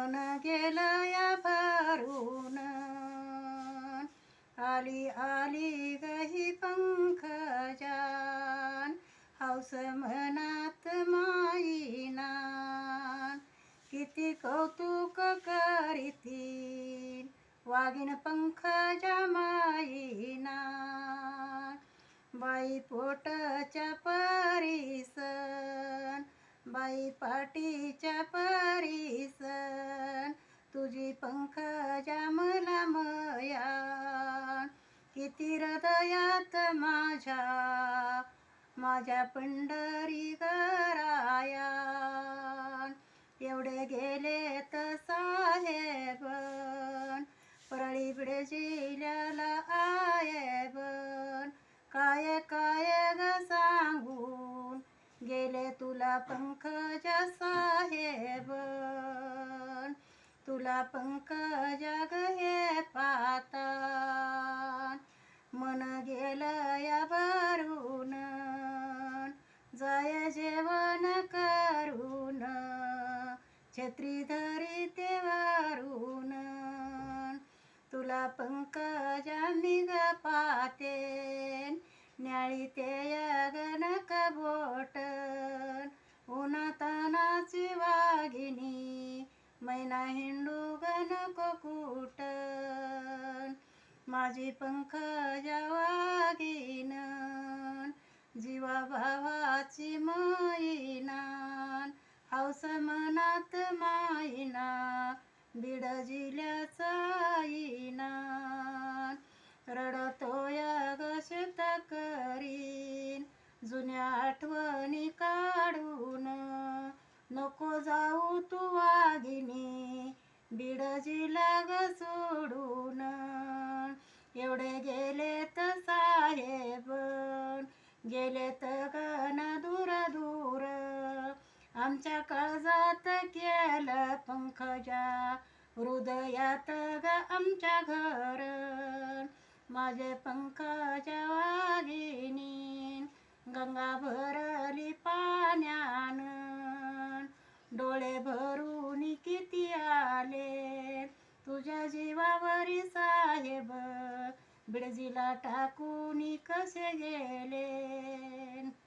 मन गेलं या भरून. आली आली गही पंकजान, हौस मनात माईना. किती कौतुक करीती वागिन पंकजा माईना. बाई पोटच्या परीसन, बाई पाटीच्या परीसन, तुझी पंकजा मला मया. किती हृदयात माझ्या पंढरी गराया. एवढे गेलेत साहेबन, परळी बिडे जिल्ह्याला आयेबन. काय काय ग सांगून गेले तुला पंकजा साहेबन. तुला पंकजा ग हे पाहता मन गेलं या भरून. जाय जेवण करून छत्री धरी ते वारून. तुला पंकजा मी ग पाहते न्याळी ते गणक बोटन. उन्हातानाची वाघिनी मैना हिंडू गनको कुटन. माझी पंकजा वाघीन, जीवा भावाची मैना. हौस मनात माईना, बीड जिल्ह्याचा आईना. रडतोय ग शेत करीन, जुन्या आठवणी काढून. नको जाऊ तू वाघिनी, बीड जिल्हा ग सोडून. एवढे गेलेत साहेबन, गेलेत गण दूर दूर. आमच्या काळजात केलं पंकजा, हृदयात ग आमच्या घर. माझे पंकजा वाघिनी, गंगा भरली पाण्यान. डोळे भरून किती आले तुझ्या जीवावरी साहेब, बिडजीला टाकून कसे गेले.